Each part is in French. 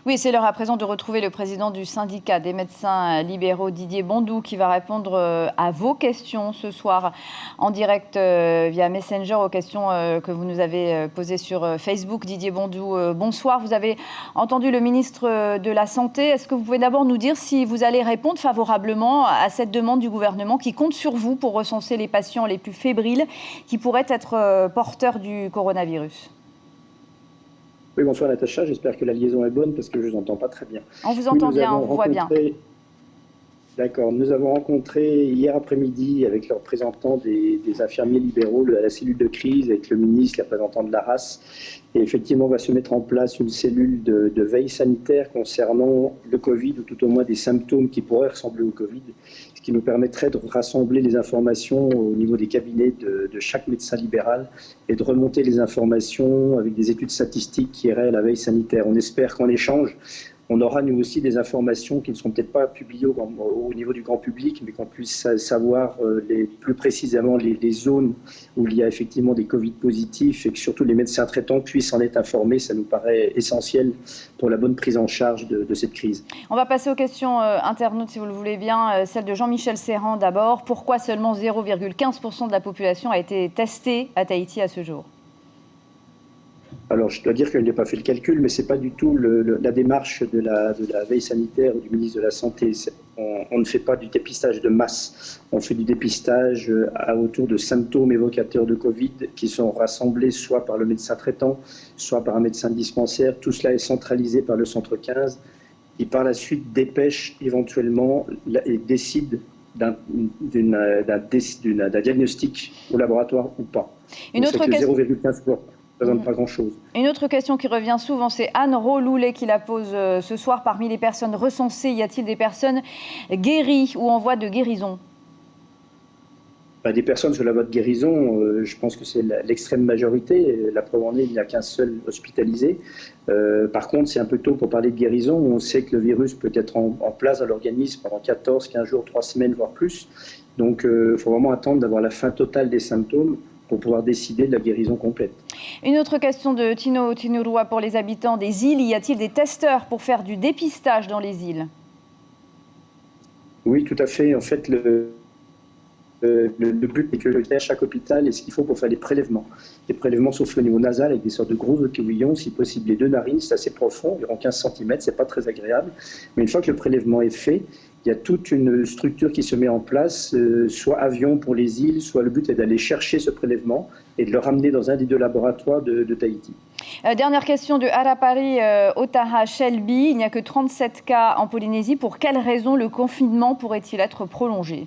Oui, c'est l'heure à présent de retrouver le président du syndicat des médecins libéraux, Didier Bondou, qui va répondre à vos questions ce soir en direct via Messenger aux questions que vous nous avez posées sur Facebook. Didier Bondou, bonsoir. Vous avez entendu le ministre de la Santé. Est-ce que vous pouvez d'abord nous dire si vous allez répondre favorablement à cette demande du gouvernement qui compte sur vous pour recenser les patients les plus fébriles qui pourraient être porteurs du coronavirus ? Oui, bonsoir Natacha, j'espère que la liaison est bonne parce que je ne vous entends pas très bien. On vous entend bien, on vous voit bien. D'accord, nous avons rencontré hier après-midi avec le représentant des infirmiers libéraux à la cellule de crise, avec le ministre, le représentant de l'ARAS. Et effectivement, on va se mettre en place une cellule de veille sanitaire concernant le Covid, ou tout au moins des symptômes qui pourraient ressembler au Covid, ce qui nous permettrait de rassembler les informations au niveau des cabinets de chaque médecin libéral et de remonter les informations avec des études statistiques qui iraient à la veille sanitaire. On espère qu'en échange, on aura nous aussi des informations qui ne seront peut-être pas publiées au niveau du grand public, mais qu'on puisse savoir plus précisément les zones où il y a effectivement des Covid positifs et que surtout les médecins traitants puissent en être informés. Ça nous paraît essentiel pour la bonne prise en charge de cette crise. On va passer aux questions internautes si vous le voulez bien. Celle de Jean-Michel Serrand d'abord. Pourquoi seulement 0,15% de la population a été testée à Tahiti à ce jour ? Alors, je dois dire que je n'ai pas fait le calcul, mais ce n'est pas du tout la démarche de la veille sanitaire ou du ministre de la Santé. On ne fait pas du dépistage de masse. On fait du dépistage autour de symptômes évocateurs de Covid qui sont rassemblés soit par le médecin traitant, soit par un médecin dispensaire. Tout cela est centralisé par le centre 15 qui, par la suite, dépêche éventuellement et décide d'un diagnostic au laboratoire ou pas. Une autre question. 0,15%. Pas grand-chose. Une autre question qui revient souvent, c'est Anne Roloulet qui la pose ce soir. Parmi les personnes recensées, y a-t-il des personnes guéries ou en voie de guérison ? Des personnes sur la voie de guérison, je pense que c'est l'extrême majorité. La preuve en est, il n'y a qu'un seul hospitalisé. Par contre, c'est un peu tôt pour parler de guérison. On sait que le virus peut être en place dans l'organisme pendant 14, 15 jours, 3 semaines, voire plus. Donc, il faut vraiment attendre d'avoir la fin totale des symptômes pour pouvoir décider de la guérison complète. Une autre question de Tino Tinurua pour les habitants des îles. Y a-t-il des testeurs pour faire du dépistage dans les îles ? Oui, tout à fait. En fait, le but est que à chaque hôpital ait ce qu'il faut pour faire des prélèvements. Des prélèvements sauf le niveau nasal avec des sortes de gros écouvillons, si possible les 2 narines, c'est assez profond, environ 15 cm, c'est pas très agréable. Mais une fois que le prélèvement est fait, il y a toute une structure qui se met en place, soit avion pour les îles, soit le but est d'aller chercher ce prélèvement et de le ramener dans un des 2 laboratoires de Tahiti. Dernière question de Arapari Otaha Shelby. Il n'y a que 37 cas en Polynésie. Pour quelles raisons le confinement pourrait-il être prolongé ?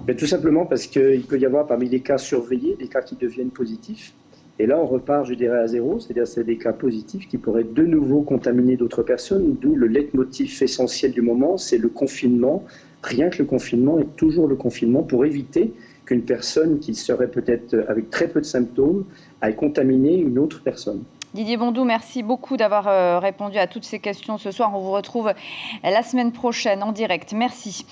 Mais tout simplement parce qu'il peut y avoir parmi les cas surveillés des cas qui deviennent positifs. Et là, on repart, je dirais, à zéro, c'est-à-dire c'est des cas positifs qui pourraient de nouveau contaminer d'autres personnes, d'où le leitmotiv essentiel du moment, c'est le confinement. Rien que le confinement est toujours le confinement pour éviter qu'une personne qui serait peut-être avec très peu de symptômes aille contaminer une autre personne. Didier Bondou, merci beaucoup d'avoir répondu à toutes ces questions ce soir. On vous retrouve la semaine prochaine en direct. Merci.